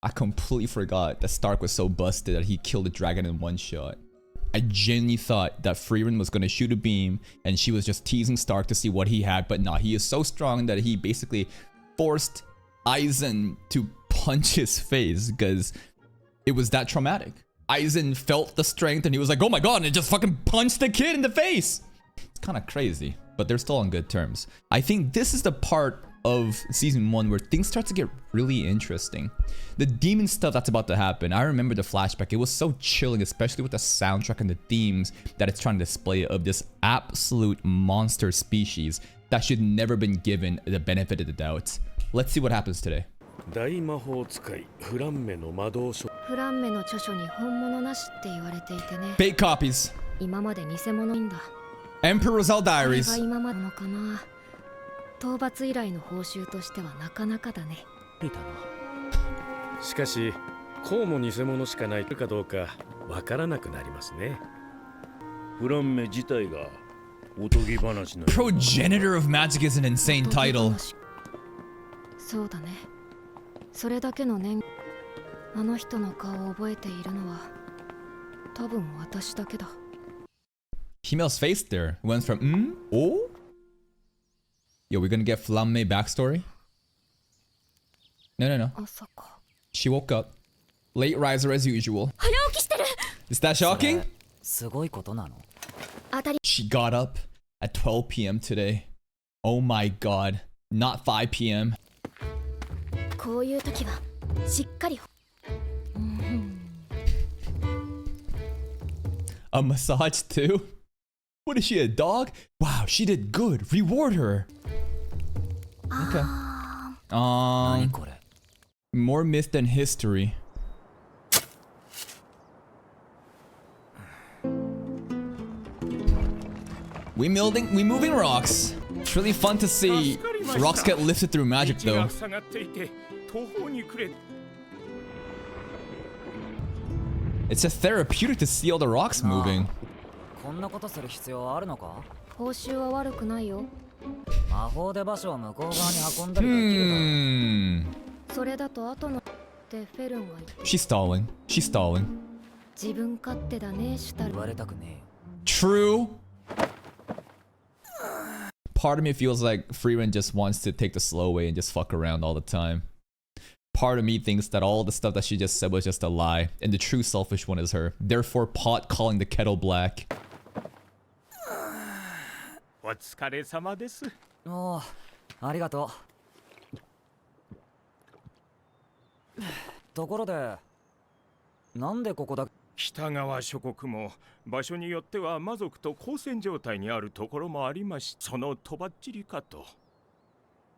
I completely forgot that Stark was so busted that he killed the dragon in one shot. I genuinely thought that Frieren was going to shoot a beam and she was just teasing Stark to see what he had, but nah, he is so strong that he basically forced Aizen to punch his face because it was that traumatic. Aizen felt the strength and he was like, oh my god, and it just fucking punched the kid in the face. It's kind of crazy, but they're still on good terms. I think this is the part of season 1 where things start to get really interesting. The demon stuff that's about to happen, I remember the flashback. It was so chilling, especially with the soundtrack and the themes that it's trying to display of this absolute monster species that should never been given the benefit of the doubt. Let's see what happens today. Fake copies. Emperor Roselle Diaries. 討伐依頼の報酬としてはなかなかだね。しかし、こうも偽物しかないかどうかわからなくなりますね。フランメ自体がおとぎ話の。Progenitor of Magic is an insane title. そうだね。それだけの念。あの人の顔を覚えているのは多分私だけだ。Female's face there went from oh. Yo, we're gonna get Flamme backstory? No. She woke up. Late riser as usual. Is that shocking? She got up at 12 p.m. today. Oh my god. Not 5 p.m. A massage too? What is she, a dog? Wow, she did good. Reward her. Okay. More myth than history. We moving rocks. It's really fun to see rocks get lifted through magic though. It's a therapeutic to see all the rocks moving. She's stalling. True. Part of me feels like Frieren just wants to take the slow way and just fuck around all the time. Part of me thinks that all the stuff that she just said was just a lie, and the true selfish one is her. Therefore, pot calling the kettle black. お疲れ様です。おお、ありがとう。ところで、なんでここだ？北側諸国も場所によっては魔族と交戦状態にあるところもありまし、そのとばっちりかと。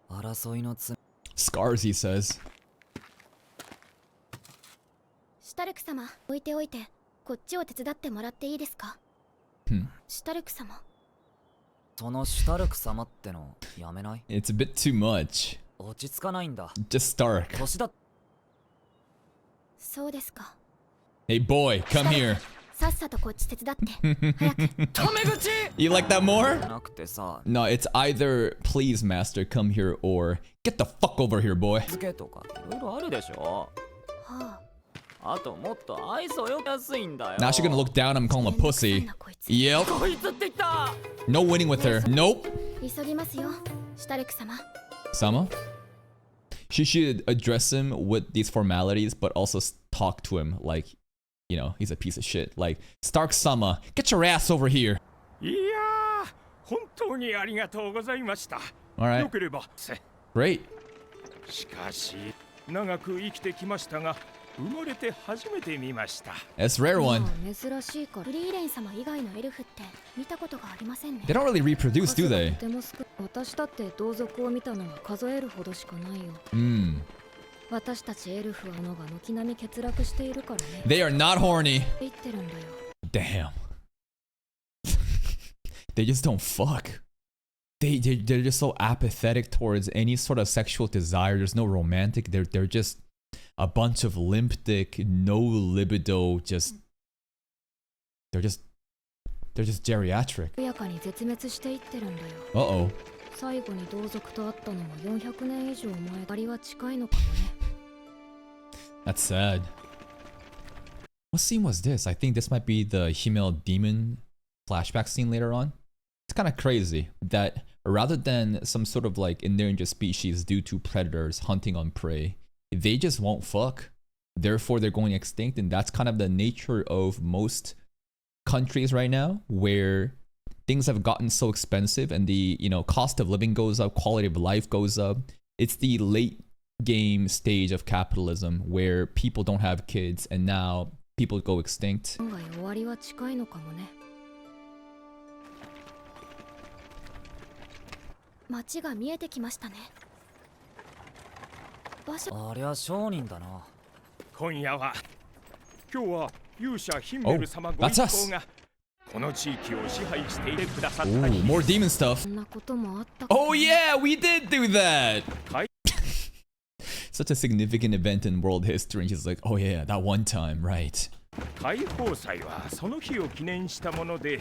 争いのつ。Scars, he says. シュタルク様、置いておいて、こっちを手伝ってもらっていいですか？シュタルク様。そのシュタルク様ってのやめない？ It's a bit too much. 落ち着かないんだ。Just Stark. 年だ。そうですか。Hey boy, come here. さっさとこっち手伝って。早く。タメ口 You like that more? なくてさ。No, it's either please master come here or get the fuck over here, boy. 付けとかいろいろあるでしょ。はあ。あともっと愛想よやすいんだよ。Now she's gonna look down and call him a pussy. Yep. こいつって言った。No winning with her. Nope. 急ぎますよ、シュタルク様。Sama? She should address him with these formalities, but also talk to him like, you know, he's a piece of shit. Like, Stark Sama, get your ass over here. いやー、本当にありがとうございました。Alright. よければ。Great. しかし、長く生きてきましたが、生まれて初めて見ました。That's a rare one. 珍しいから。フリーレン様以外のエルフって見たことがありませんね。 They don't really reproduce, do they? 私だって同族を見たのは数えるほどしかないよ。私たちエルフはのが軒並み欠落しているからね。 They are not horny. 言ってるんだよ。Damn. They just don't fuck. They're just so apathetic towards any sort of sexual desire. There's no romantic. They're just a bunch of limp dick, no libido, just they're just geriatric. Uh-oh. 最後に同族と会ったのは400年以上前。ありは近いのかもね。That's sad. What scene was this? I think this might be the Himmel demon flashback scene later on. It's kind of crazy that rather than some sort of like endangered species due to predators hunting on prey, they just won't fuck. Therefore, they're going extinct, and that's kind of the nature of most countries right now, where things have gotten so expensive and the cost of living goes up, quality of life goes up. It's the late game stage of capitalism where people don't have kids, and now people go extinct. 案外終わりは近いのかもね。街が見えてきましたね。場所ありゃ商人だな。今日は勇者ヒンメル様ご一 that's 行 us. がこの地域を支配していてくださった Ooh, 日 more です。 demon stuff. そんなこともあったか。 Oh yeah, we did do that. Hi. Such a significant event in world history. And she's like, oh yeah, that one time, right? 解放祭はその日を記念したもので、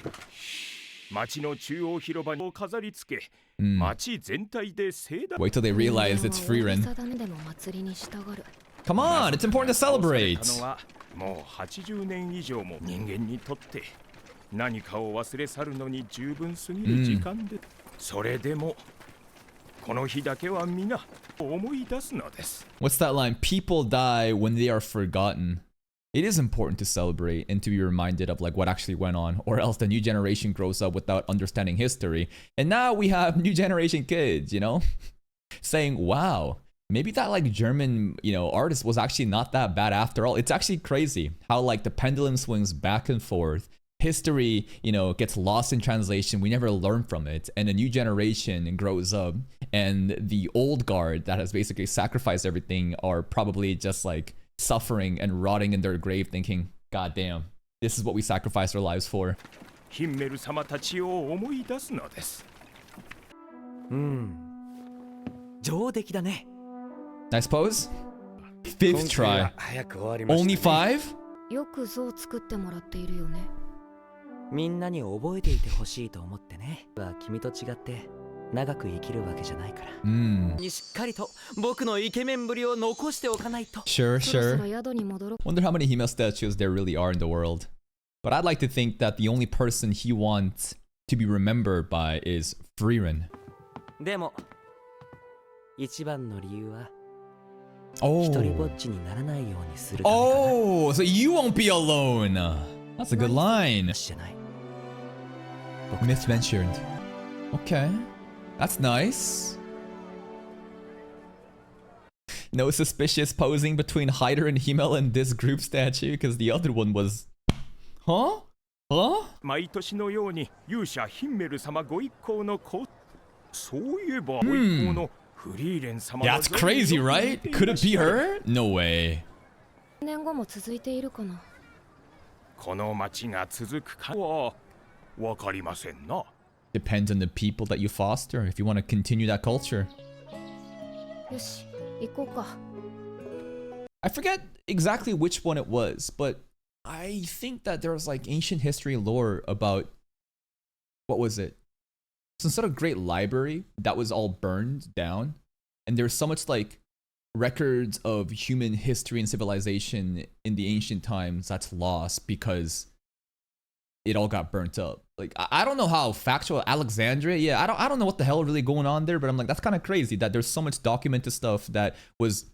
街の中央広場を飾り付け、街全体で盛大。 Wait till they realize it's Frieren. 大げさだねでも祭りに従う。 Come on, it's important to され celebrate. たのはもう80年以上も人間にとって何かを忘れ去るのに十分すぎる時間で、それでもこの日だけは皆思い出すのです。 What's that line? People die when they are forgotten. It is important to celebrate and to be reminded of like what actually went on, or else the new generation grows up without understanding history. And now we have new generation kids, saying, wow, maybe that like German, artist was actually not that bad after all. It's actually crazy how like the pendulum swings back and forth. History, gets lost in translation. We never learn from it. And a new generation grows up, and the old guard that has basically sacrificed everything are probably just like suffering and rotting in their grave thinking, God damn, this is what we sacrificed our lives for. ヒンメル様たちを思い出すのです。上出来だね。 I suppose? Fifth 今回は try. 早く終わりましたね Only 5? よく像作ってもらっているよね。みんなに覚えていてほしいと思ってね。は君と違って長く生きるわけじゃないから。にしっかりと僕のイケメンぶりを残しておかないと。 Sure, そろそ sure. ろ宿に戻ろう。 Wonder how many Hime statues there really are in the world. But I'd like to think that the only person he wants to be remembered by is Frieren. でも一番の理由は Oh. 一人ぼっちにならないようにするためかな。 Oh, so you won't be alone. That's a good line. じゃない。 Myth ventured. Okay. That's nice. No suspicious posing between Hyder and Himmel in this group statue, because the other one was... Huh? Huh? 毎年のように勇者ヒンメル様ご一行のそういえばご一行のフリーレン様の That's crazy, right? Could it be her? No way. 年後も続いているかな。この街が続くかはわかりませんな。 Depends on the people that you foster, if you want to continue that culture. よし、行こうか。 I forget exactly which one it was, but I think that there was like ancient history lore about... What was it? Some sort of great library that was all burned down, and there's so much like records of human history and civilization in the ancient times that's lost because it all got burnt up. Like I don't know how factual Alexandria, yeah, I don't know what the hell really going on there, but I'm like, that's kind of crazy that there's so much documented stuff that was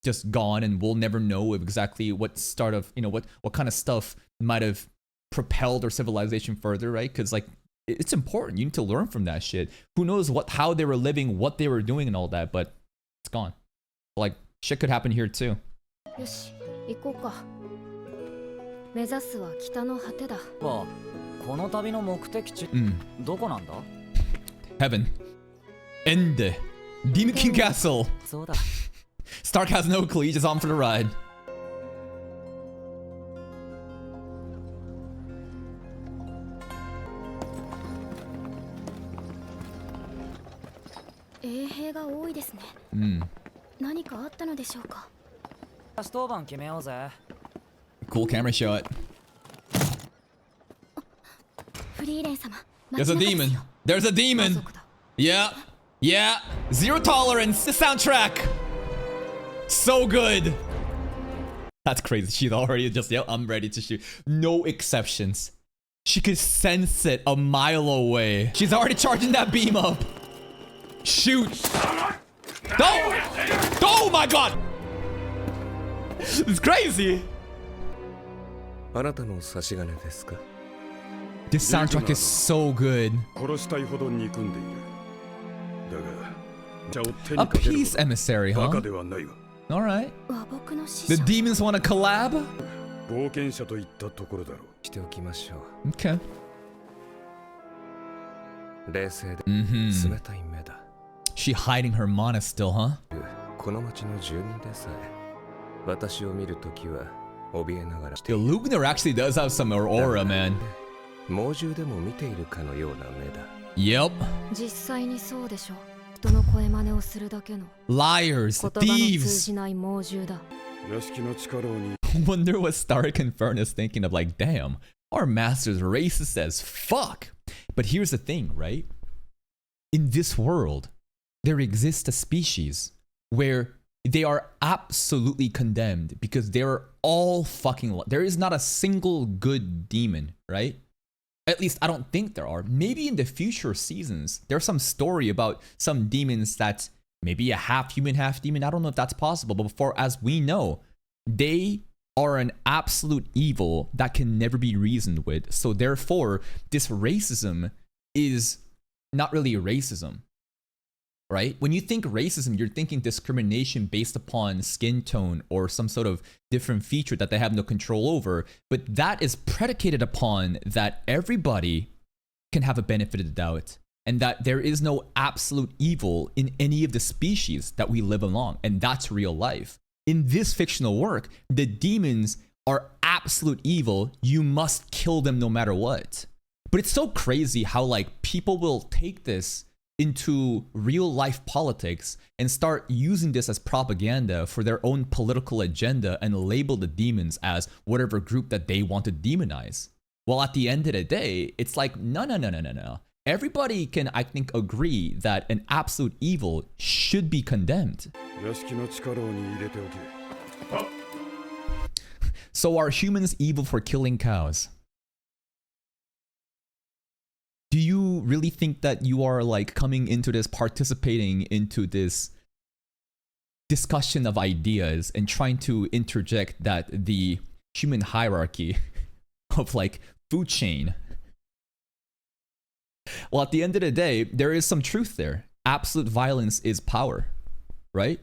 just gone, and we'll never know exactly what start of what kind of stuff might have propelled our civilization further, right? Because like it's important. You need to learn from that shit. Who knows how they were living, what they were doing, and all that, but it's gone. Like shit could happen here too. よし、行こうか。目指すは北の果てだ。この旅の目的地、どこなんだ？ Heaven. Ende. Demon King Castle. そうだ。 Stark has no clue. He's just on for the ride. 衛兵が多いですね。何かあったのでしょうか。一当番決めようぜ。 Cool camera shot. フリーレン様。 There's a demon. There's a demon. Yeah. Yeah. Zero tolerance. The soundtrack. So good. That's crazy. She's already just, yep, I'm ready to shoot. No exceptions. She could sense it a mile away. She's already charging that beam up. Shoot. No! Oh my god! It's crazy. This soundtrack is so good. A peace emissary, huh? Alright. The demons want to collab? Okay. She hiding her mana still, huh? The Lugnor actually does have some aura, man. Yep. Liars, thieves. Wonder what Stark and Fern is thinking of, like, damn, our master's racist as fuck. But here's the thing, right? In this world, there exists a species where they are absolutely condemned because they're all fucking... There is not a single good demon, right? At least I don't think there are. Maybe in the future seasons, there's some story about some demons that's maybe a half human, half demon. I don't know if that's possible, but before, as we know, they are an absolute evil that can never be reasoned with. So therefore, this racism is not really racism, right? When you think racism, you're thinking discrimination based upon skin tone or some sort of different feature that they have no control over. But that is predicated upon that everybody can have a benefit of the doubt and that there is no absolute evil in any of the species that we live along. And that's real life. In this fictional work, the demons are absolute evil. You must kill them no matter what. But it's so crazy how, like, people will take this into real life politics and start using this as propaganda for their own political agenda and label the demons as whatever group that they want to demonize. Well, at the end of the day, it's like, no. Everybody can, I think, agree that an absolute evil should be condemned. So are humans evil for killing cows? Do you really think that you are, like, coming into this, participating into this discussion of ideas and trying to interject that the human hierarchy of, like, food chain? Well, at the end of the day, there is some truth there. Absolute violence is power, right?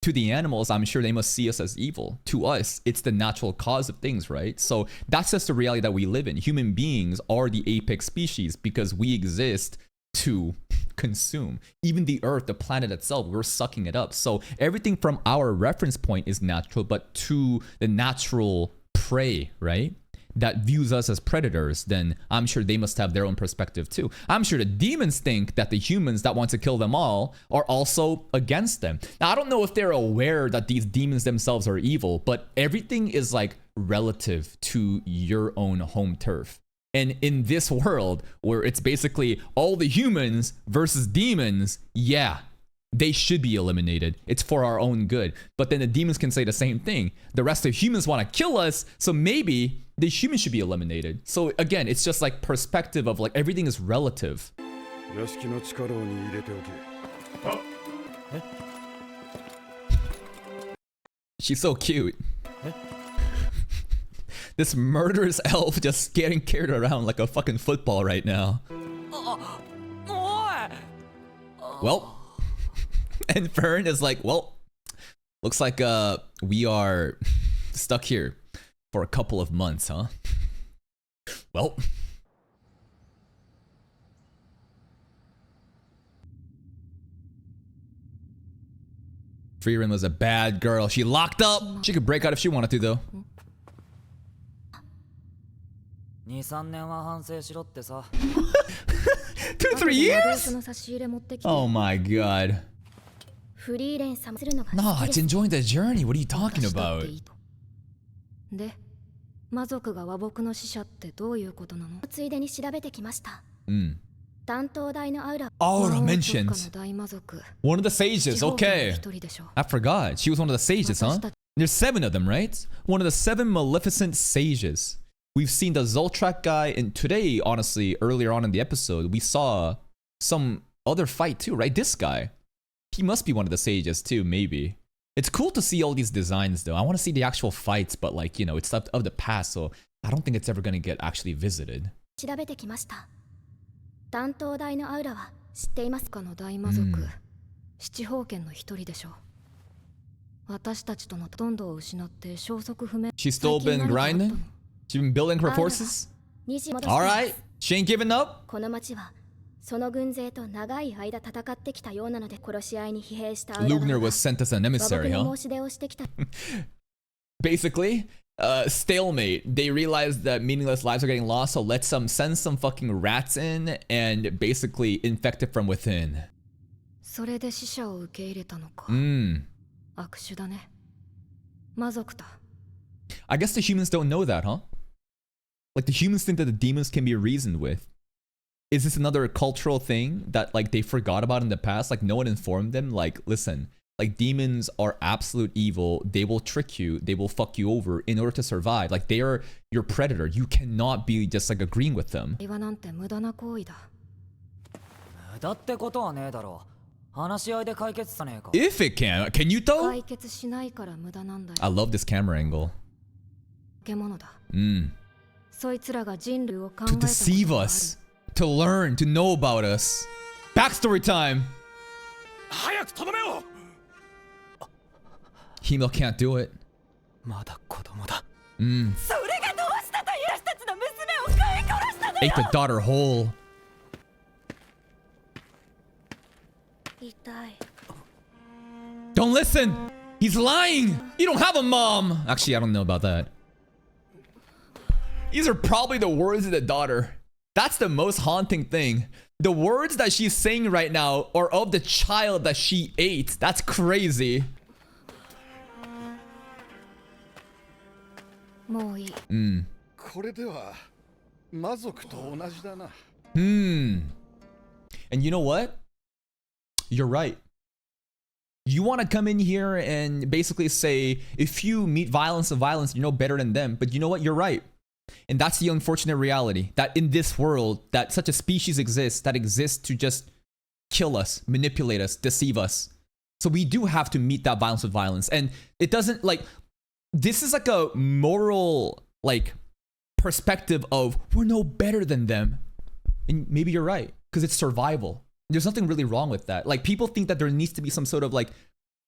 To the animals, I'm sure they must see us as evil. To us, it's the natural cause of things, right? So that's just the reality that we live in. Human beings are the apex species because we exist to consume. Even the earth, the planet itself, we're sucking it up. So everything from our reference point is natural, but to the natural prey, right, that views us as predators, then I'm sure they must have their own perspective too. I'm sure the demons think that the humans that want to kill them all are also against them. Now, I don't know if they're aware that these demons themselves are evil, but everything is, like, relative to your own home turf. And in this world where it's basically all the humans versus demons, yeah, they should be eliminated. It's for our own good. But then the demons can say the same thing. The rest of humans want to kill us, so maybe the humans should be eliminated. So again, it's just like perspective of, like, everything is relative. She's so cute. This murderous elf just getting carried around like a fucking football right now. Well, and Fern is like, well, looks like we are stuck here for a couple of months, huh? Well. Frieren was a bad girl. She locked up. She could break out if she wanted to, though. 2-3 years? Oh my god. No, it's enjoying the journey. What are you talking about? で、魔族が和睦の使者ってどういうことなの？ついでに調べてきました。担当大のアウラ。Aura mentions one of the sages. Okay, I forgot. She was one of the sages, huh? There's 7 of them, right? One of the 7 Maleficent Sages. We've seen the Zoltrak guy, and today, honestly, earlier on in the episode, we saw some other fight too, right? This guy. He must be one of the sages too, maybe. It's cool to see all these designs though. I want to see the actual fights, but like, you know, it's of the past, so I don't think it's ever gonna get actually visited. 調べてきました。担当大のアウラは知っていますかの大魔族、七宝剣の一人でしょう。私たちとのほとんどを失って消息不明。She's still been grinding? She's been building her forces? Alright, she ain't giving up? この町はその軍勢と長い間戦ってきたようなので殺し合いに疲弊したアウラ Lugner was sent as an emissary, huh? 申し出をしてきた。Basically, stalemate. They realize that meaningless lives are getting lost, so let's send some fucking rats in and basically infect it from within. それで死者を受け入れたのか。悪手だね。魔族だ。I guess the humans don't know that, huh? Like the humans think that the demons can be reasoned with. Is this another cultural thing that like they forgot about in the past? Like no one informed them? Like, listen, like demons are absolute evil. They will trick you. They will fuck you over in order to survive. Like they are your predator. You cannot be just like agreeing with them. なんて無駄な行為だ。無駄ってことはねえだろう。話し合いで解決さねえか。If it can you though? 解決しないから無駄なんだよ。I love this camera angle. 獣だ。そいつらが人類を考えたこと To deceive us. To learn, to know about us. Backstory time. 早くとどめよ。Himo can't do it. まだ子供だ。それがどうしたと私たちの娘を飼い殺したのよ。 Ate the daughter whole. 痛い。 Don't listen. He's lying. You don't have a mom. Actually, I don't know about that. These are probably the words of the daughter. That's the most haunting thing. The words that she's saying right now are of the child that she ate. That's crazy. もういい。これでは魔族と同じだな。And you know what? You're right. You want to come in here and basically say, if you meet violence and violence, you're no better than them. But you know what? You're right. And that's the unfortunate reality, that in this world, that such a species exists that exists to just kill us, manipulate us, deceive us. So we do have to meet that violence with violence. And it doesn't like, this is like a moral like perspective of we're no better than them. And maybe you're right, because it's survival. There's nothing really wrong with that. Like people think that there needs to be some sort of like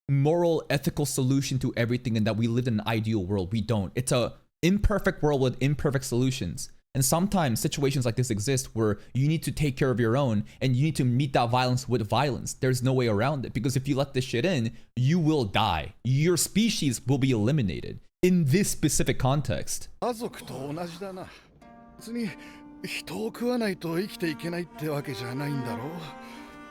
moral, ethical solution to everything and that we live in an ideal world. We don't. It's a imperfect world with imperfect solutions. And sometimes situations like this exist where you need to take care of your own and you need to meet that violence with violence. There's no way around it, because if you let this shit in, you will die. Your species will be eliminated in this specific context. 魔族と同じだな。別に人を食わないと生きていけないってわけじゃないんだろう。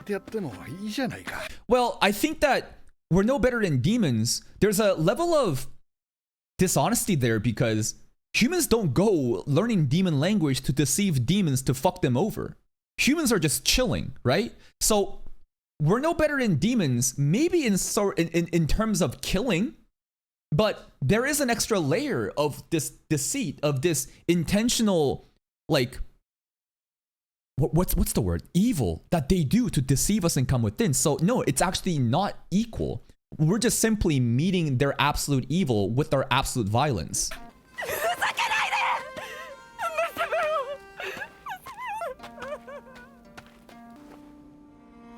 ってやってもいいじゃないか。Well, I think that we're no better than demons. There's a level of dishonesty there, because humans don't go learning demon language to deceive demons to fuck them over. Humans are just chilling, right? So we're no better than demons, maybe in terms of killing, but there is an extra layer of this deceit, of this intentional, like, what's the word? Evil that they do to deceive us and come within. So no, it's actually not equal. We're just simply meeting their absolute evil with our absolute violence.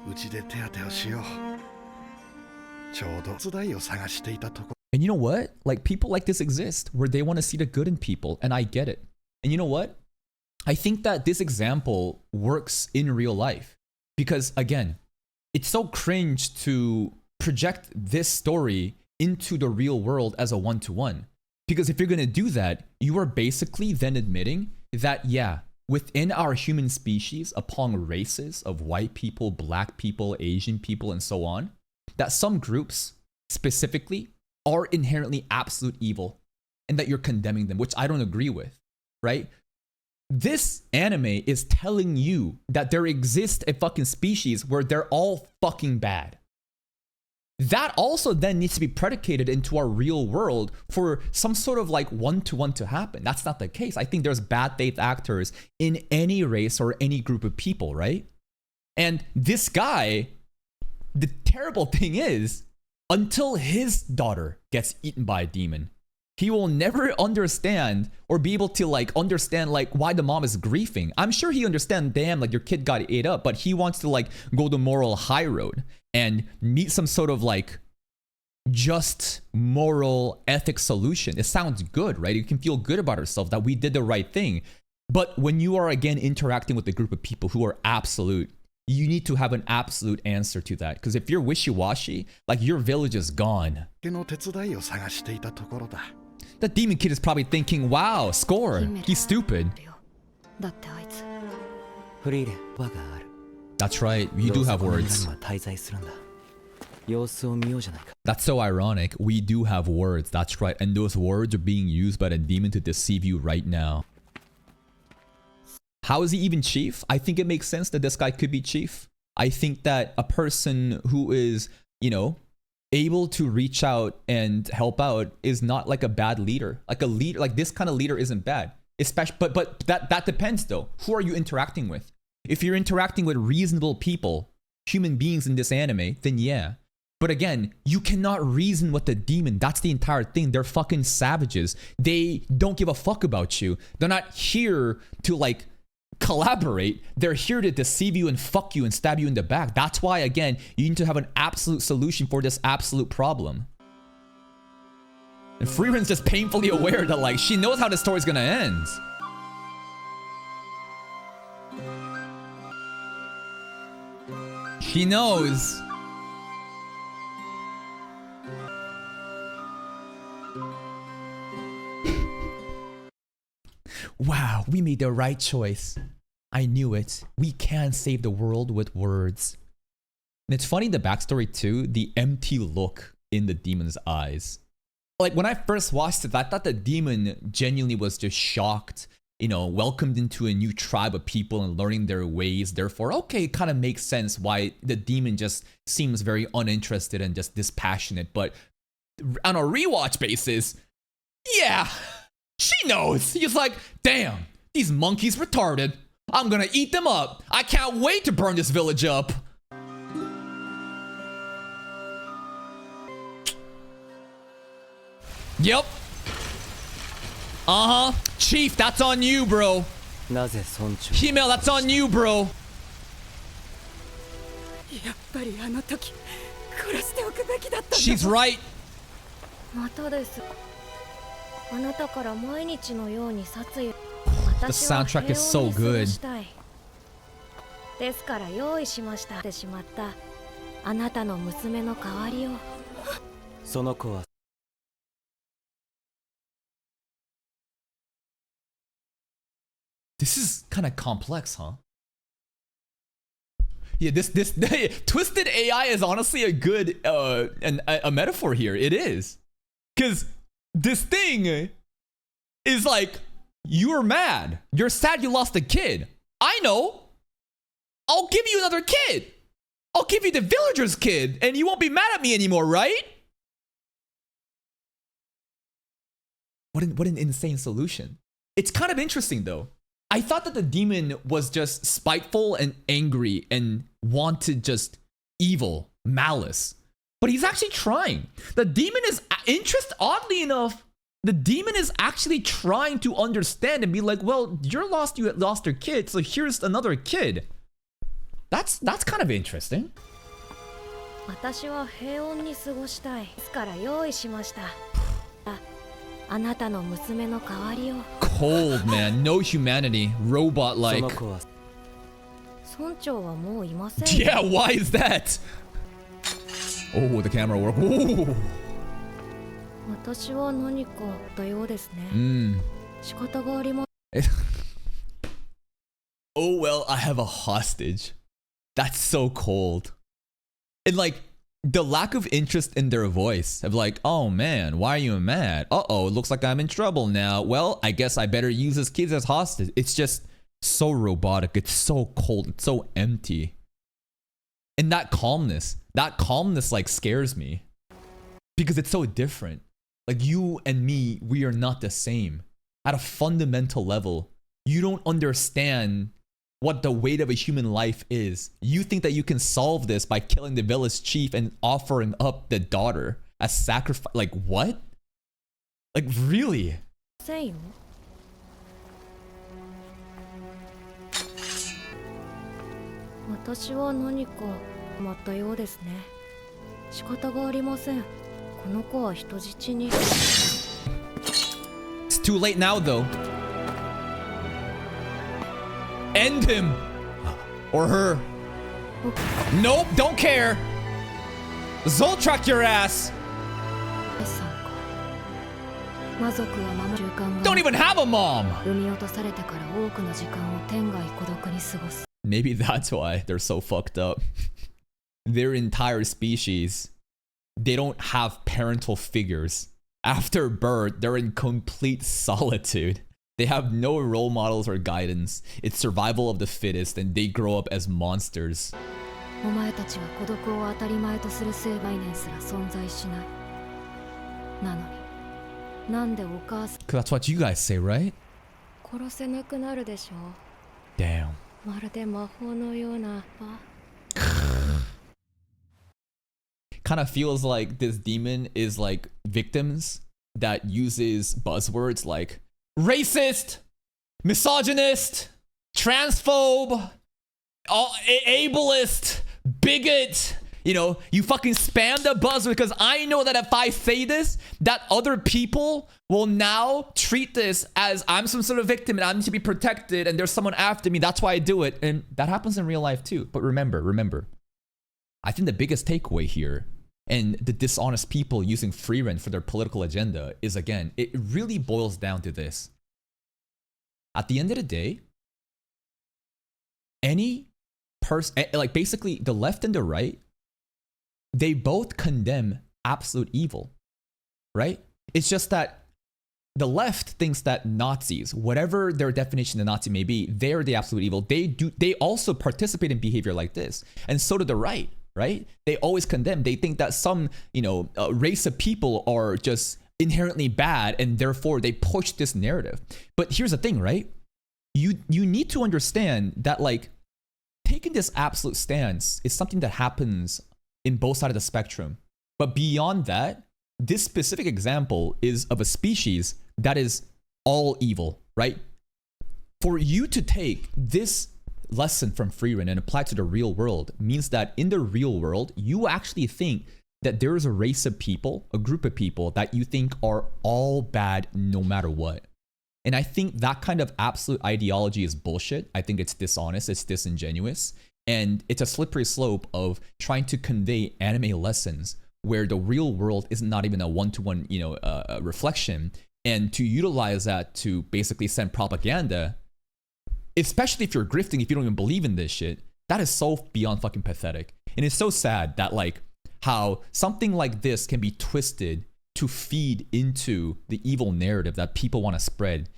うちで手当てをしよう。ちょうど手伝いを探していたとこ。 And you know what? Like people like this exist where they want to see the good in people, and I get it. And you know what? I think that this example works in real life, because again, it's so cringe to project this story into the real world as a one-to-one. Because if you're going to do that, you are basically then admitting that, yeah, within our human species, upon races of white people, black people, Asian people, and so on, that some groups specifically are inherently absolute evil, and that you're condemning them, which I don't agree with, right? This anime is telling you that there exists a fucking species where they're all fucking bad. that also then needs to be predicated into our real world for some sort of like one-to-one to happen. That's not the case. I think there's bad faith actors in any race or any group of people, right? And this guy, the terrible thing is, until his daughter gets eaten by a demon, he will never understand or be able to like understand like why the mom is grieving. I'm sure he understands, damn, like your kid got ate up, but he wants to like go the moral high road and meet some sort of like just moral ethics solution. It sounds good, right? You can feel good about yourself that we did the right thing. But when you are again interacting with a group of people who are absolute, you need to have an absolute answer to that. Because if you're wishy-washy, like your village is gone. 家の手伝いを探していたところだ。 The demon kid is probably thinking, wow, score. He's stupid. だってあいつフリーレン輪がある。 That's right, you do have どう words. せこの村には滞在するんだ。様子を見ようじゃないか。 That's so ironic. We do have words. That's right. And those words are being used by the demon to deceive you right now. How is he even chief? I think it makes sense that this guy could be chief. I think that a person who is, you know, able to reach out and help out is not like a bad leader. Like a leader, like this kind of leader isn't bad. Especially, but that depends though. Who are you interacting with? If you're interacting with reasonable people, human beings in this anime, then yeah. But again, you cannot reason with the demon. That's the entire thing. They're fucking savages. They don't give a fuck about you. They're not here to like collaborate. They're here to deceive you and fuck you and stab you in the back. That's why, again, you need to have an absolute solution for this absolute problem. And Frieren's just painfully aware that like she knows how the story's gonna end. She knows. Wow, we made the right choice. I knew it. We can save the world with words. And it's funny, the backstory too, the empty look in the demon's eyes. Like when I first watched it, I thought the demon genuinely was just shocked, you know, welcomed into a new tribe of people and learning their ways. Therefore, okay, it kind of makes sense why the demon just seems very uninterested and just dispassionate. But on a rewatch basis, yeah, she knows. He's like, damn, these monkeys retarded. I'm gonna eat them up. I can't wait to burn this village up. Yep. Uh-huh. Chief, that's on you, bro. なぜ村長 Female, that's on you, bro. やっぱりあの時殺しておくべきだったんだ。 She's right. またです。あなたから毎日のように殺意。 The soundtrack is so good. ですから用意しました。ってしまったあなたの娘の代わりを。その子は This is kind of complex, huh? Yeah, this twisted AI is honestly a good a metaphor here. It is, because this thing is like, you're mad, you're sad, you lost a kid. I know. I'll give you another kid. I'll give you the villager's kid, and you won't be mad at me anymore, right? What an insane solution. It's kind of interesting though. I thought that the demon was just spiteful and angry and wanted just evil, malice. But he's actually trying. The demon is oddly enough, the demon is actually trying to understand and be like, well, you lost your kid, so here's another kid. That's kind of interesting. 私は平穏に過ごしたい。ですから用意しました。あなたの娘の代わりを。 Cold, man. No humanity. その Robot-like. 子は 村長はもういません。 Yeah, why is that? Oh, the camera work. Ooh. 私は何かだようですね。 Mm. 仕方がありま Oh, well, I have a hostage. That's so cold. And like, the lack of interest in their voice of like, oh man, why are you mad? Uh-oh, it looks like I'm in trouble now. Well, I guess I better use this kid as hostage. It's just so robotic. It's so cold. It's so empty. And that calmness like scares me. Because it's so different. Like you and me, we are not the same. At a fundamental level, you don't understand what the weight of a human life is. You think that you can solve this by killing the village chief and offering up the daughter as sacrifice. Like what? Like really? せんよ。私は何か困ったようですね。仕方がありません。この子は人質に。It's too late now though. End him. Or her. Nope, don't care. Zoltrak your ass. さんか。魔族は守る習慣 Don't が even have a mom. 産み落とされてから多くの時間を天涯孤独に過ごす。 Maybe that's why they're so fucked up. Their entire species, they don't have parental figures. After birth, they're in complete solitude. They have no role models or guidance. It's survival of the fittest, and they grow up as monsters. お前たちは孤独を当たり前とする生概念すら存在しない。なのに、なんでお母さん Cause that's what you guys say, right? 殺せなくなるでしょ。 Damn. まるで魔法のような。Kind of feels like this demon is like victims that uses buzzwords like racist, misogynist, transphobe, ableist, bigot. You know, you fucking spam the buzzword because I know that if I say this, that other people will now treat this as I'm some sort of victim and I need to be protected and there's someone after me. That's why I do it. And that happens in real life too. But remember, I think the biggest takeaway here and the dishonest people using Frieren for their political agenda is, again, it really boils down to this. At the end of the day, any person, like basically the left and the right, they both condemn absolute evil, right? It's just that the left thinks that Nazis, whatever their definition of Nazi may be, they're the absolute evil. They also participate in behavior like this. And so do the right, right? They always condemn. They think that some, race of people are just inherently bad and therefore they push this narrative. But here's the thing, right? You need to understand that like taking this absolute stance is something that happens in both sides of the spectrum. But beyond that, this specific example is of a species that is all evil, right? For you to take this lesson from Frieren and apply it to the real world means that in the real world, you actually think that there is a race of people, a group of people that you think are all bad no matter what. And I think that kind of absolute ideology is bullshit. I think it's dishonest, it's disingenuous. And it's a slippery slope of trying to convey anime lessons where the real world is not even a one-to-one, reflection. And to utilize that to basically send propaganda, especially if you're grifting, if you don't even believe in this shit, that is so beyond fucking pathetic. And it's so sad that like how something like this can be twisted to feed into the evil narrative that people want to spread.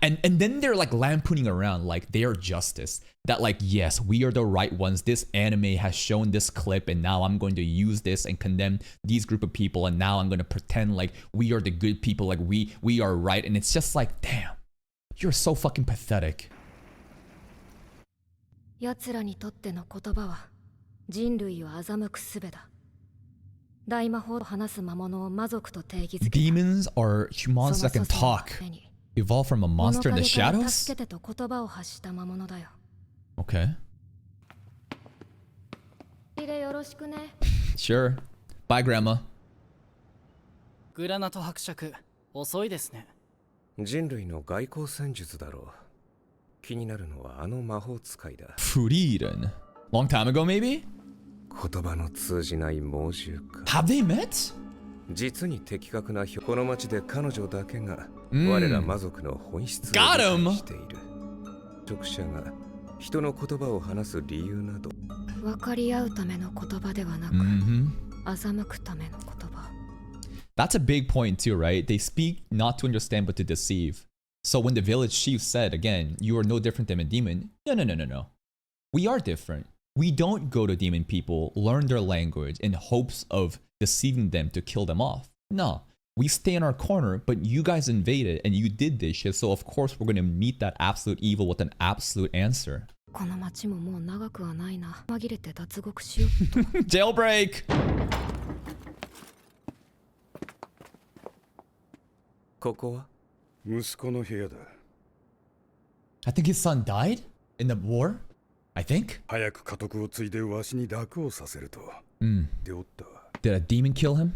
And then they're like lampooning around like they are justice. That like, yes, we are the right ones. This anime has shown this clip and now I'm going to use this and condemn these group of people. And now I'm going to pretend like we are the good people, like we are right. And it's just like, damn, you're so fucking pathetic. 奴らにとっての言葉は人類を欺く術だ。大魔法を話す魔物を魔族と定義づけた。 Demons are humans that can talk. Evolved from a monster in the shadows? 助けてと言葉を発した魔物だよ。 Okay. でよろしくね。 Sure. Bye, Grandma. グラナト伯爵、遅いですね。人類の外交戦術だろう。気になるのはあの魔法使いだ。Frieren. Long time ago, maybe? 言葉の通じない猛獣か。Have they met? 実に的確なこの町で彼女だけが我ら魔族の本質を理 Got him! 解している。直者が人の言葉を話す理由など。分かり合うための言葉ではなく、欺くための言葉。 That's a big point too, right? They speak not to understand but to deceive. So when the village chief said, again, you are no different than a demon. No. We are different. We don't go to demon people, learn their language in hopes of deceiving them to kill them off. No, we stay in our corner, but you guys invaded and you did this shit, so of course we're gonna meet that absolute evil with an absolute answer. この町ももう長くはないな。紛れて脱獄しようと。Jailbreak! ここは息子の部屋だ。I think his son died in the war? I think? 早く家督を継いでわしに楽をさせると。でおったわ。Did a demon kill him?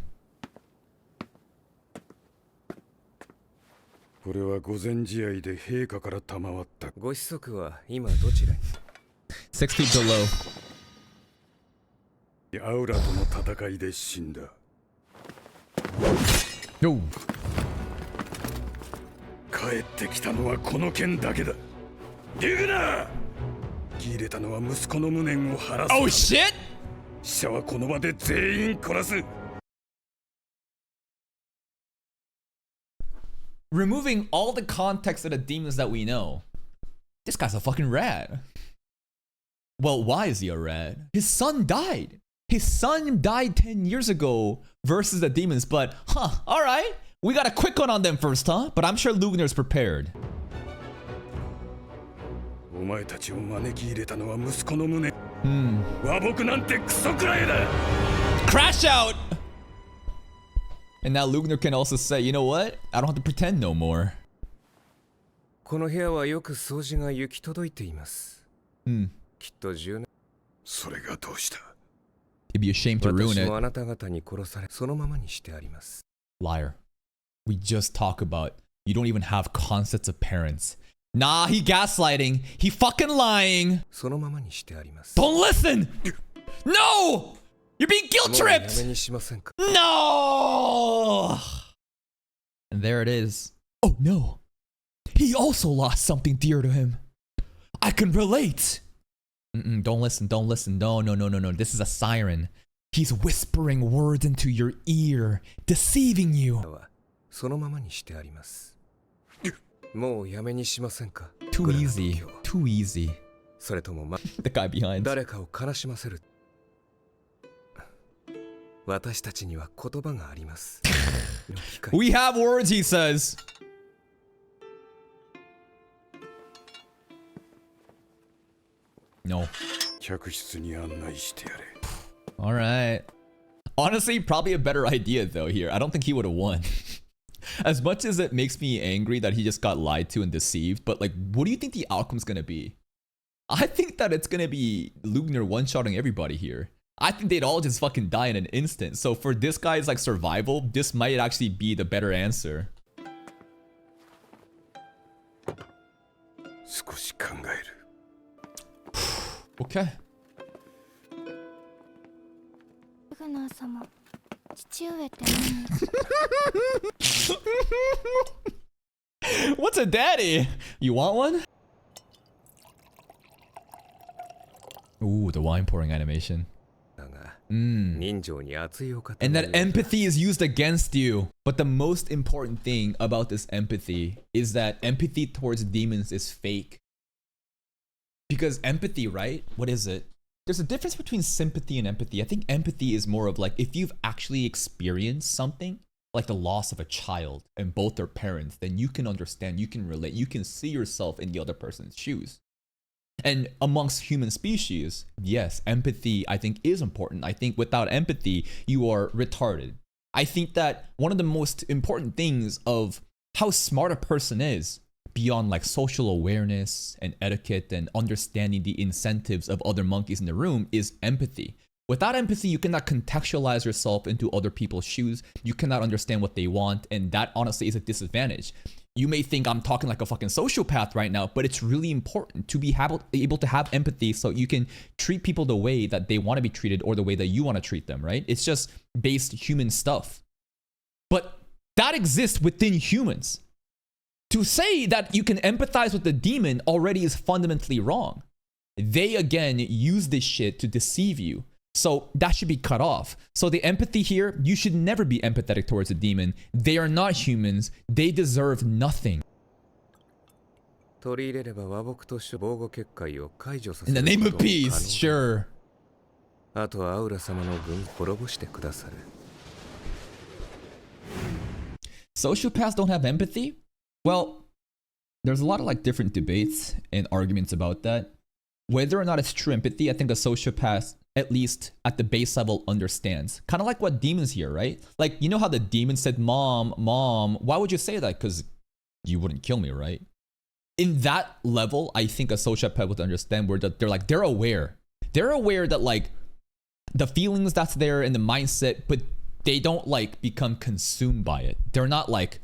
これは御前試合で陛下から賜った。ご子息は今どちらに 6 feet below. アウラとの戦いで死んだ。No. 帰ってきたのはこの剣だけだ。デグナ入れたのは息子の無念を晴らす。Oh shit! 死者はこの場で全員殺す。Removing all the context of the demons that we know, this guy's a fucking rat. Well, why is he a rat? His son died. His son died 10 years ago versus the demons, but alright. We got a quick one on them first, huh? But I'm sure Lugner's prepared. お前たちを招き入れたのは息子の無念。和睦なんてクソくらいだ。Crash out! And now Lugner can also say, you know what? I don't have to pretend no more. この部屋はよく掃除が行き届いています。きっと10年。それがどうした？ He'd be ashamed to ruin 私もあ it. なた方に殺され、そのままにしてあります。 Liar. We just talk about you don't even have concepts of parents. Nah, he gaslighting. He fucking lying. そのままにしてあります。 Don't listen! No! You're being guilt もうやめ tripped! にしませんか？ No! And there it is. Oh no. He also lost something dear to him. I can relate. Don't listen, don't listen. No. This is a siren. He's whispering words into your ear, deceiving you. そのままにしてあります。もうやめにしませんか？ Too easy. Too easy. それともThe guy behind. 誰かを悲しませる。私たちには言葉があります。We have words, he says. No. 客室に案内してやれ。 All right. Honestly, probably a better idea though here. I don't think he would have won. As much as it makes me angry that he just got lied to and deceived, but like, what do you think the outcome's gonna be? I think that it's gonna be Lugner one-shotting everybody here. I think they'd all just fucking die in an instant. So for this guy's like survival, this might actually be the better answer. 少し考える。 Okay. グナー様、父上って何？ What's a daddy? You want one? Ooh, the wine pouring animation. And that empathy is used against you. But the most important thing about this empathy is that empathy towards demons is fake. Because empathy, right? What is it? There's a difference between sympathy and empathy. I think empathy is more of like if you've actually experienced something like the loss of a child and both their parents, then you can understand, you can relate, you can see yourself in the other person's shoes. And amongst human species, yes, empathy I think is important. I think without empathy, you are retarded. I think that one of the most important things of how smart a person is, beyond like social awareness and etiquette and understanding the incentives of other monkeys in the room, is empathy. Without empathy, you cannot contextualize yourself into other people's shoes. You cannot understand what they want, and that honestly is a disadvantage. You may think I'm talking like a fucking sociopath right now, but it's really important to be able to have empathy so you can treat people the way that they want to be treated or the way that you want to treat them, right? It's just based human stuff. But that exists within humans. To say that you can empathize with the demon already is fundamentally wrong. They again use this shit to deceive you. So that should be cut off. So the empathy here, you should never be empathetic towards a demon. They are not humans. They deserve nothing. In the name of peace, sure. あとはアウラ様の軍滅ぼしてくださる。 Sociopaths don't have empathy? Well, there's a lot of like different debates and arguments about that. Whether or not it's true empathy, I think a sociopath, at least at the base level, understands. Kind of like what demons here, right? Like, you know how the demon said, Mom, Mom, why would you say that? Because you wouldn't kill me, right? In that level, I think a sociopath would understand where they're like, they're aware. They're aware that like the feelings that's there and the mindset, but they don't like become consumed by it. They're not like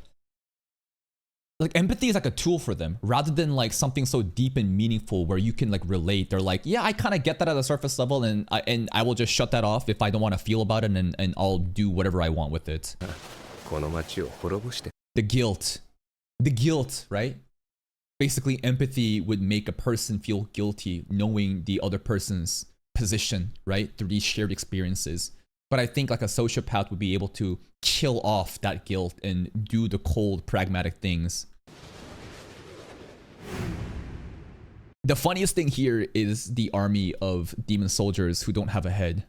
empathy is like a tool for them rather than like something so deep and meaningful where you can like relate. They're like, yeah, I kind of get that at a surface level, and I will just shut that off if I don't want to feel about it, and I'll do whatever I want with it. The guilt, right? Basically, empathy would make a person feel guilty knowing the other person's position, right? Through these shared experiences. But I think like a sociopath would be able to kill off that guilt and do the cold, pragmatic things. The funniest thing here is the army of demon soldiers who don't have a head.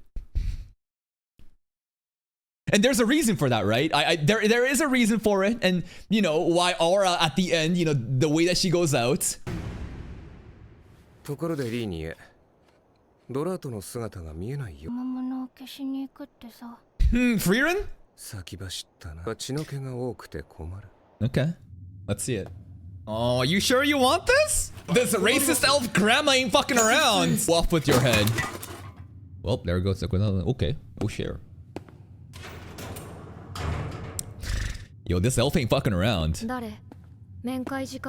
And there's a reason for that, right? There is a reason for it. And, you know, why Aura at the end, you know, the way that she goes out. Frieren? Okay, let's see it. Oh, you sure you want this? This racist elf grandma ain't fucking around. Off with your head. Well, there goes. Okay, we'll share. Yo, this elf ain't fucking around.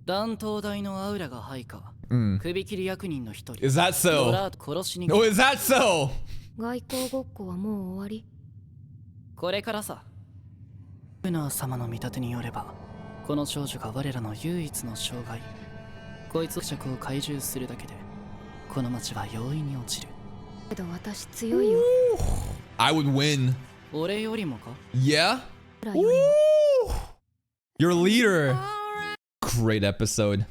断頭台のアウラが配下、首切り役人の一人。Is that so? ドラート殺しに。Oh, is that so? 外交ごっこはもう終わり。これからさ。ウナー様の見立てによれば、この少女が我らの唯一の障害。こいつ尺を懐柔するだけで、この町は容易に落ちる。けど私強いよ。I would win. 俺よりもか Yeah? Your leader. Great episode.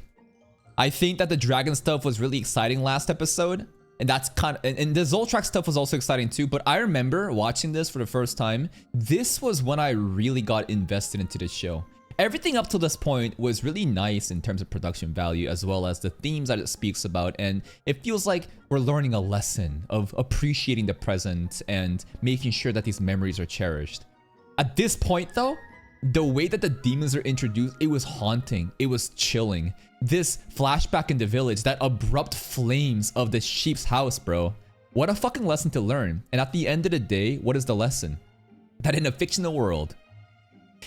I think that the dragon stuff was really exciting last episode. And that's kind of, and the Zoltrak stuff was also exciting too. But I remember watching this for the first time. This was when I really got invested into the show. Everything up to this point was really nice in terms of production value, as well as the themes that it speaks about. And it feels like we're learning a lesson of appreciating the present and making sure that these memories are cherished. At this point though, the way that the demons are introduced, it was haunting. It was chilling. This flashback in the village, that abrupt flames of the sheep's house, bro. What a fucking lesson to learn. And at the end of the day, what is the lesson? That in a fictional world,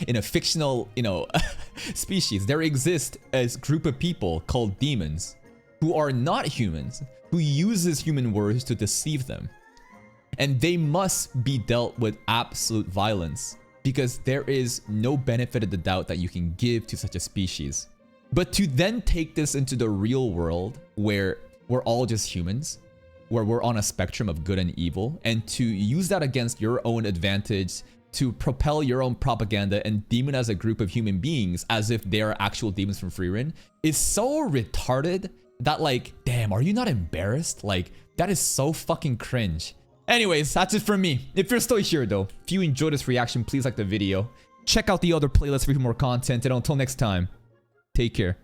in a fictional, you know, species, there exists a group of people called demons who are not humans, who uses human words to deceive them. And they must be dealt with absolute violence, because there is no benefit of the doubt that you can give to such a species. But to then take this into the real world, where we're all just humans, where we're on a spectrum of good and evil, and to use that against your own advantage, to propel your own propaganda and demonize a group of human beings as if they are actual demons from Frieren, is so retarded that, like, damn, are you not embarrassed? Like, that is so fucking cringe. Anyways, that's it from me. If you're still here though, if you enjoyed this reaction, please like the video. Check out the other playlists for more content, and until next time, take care.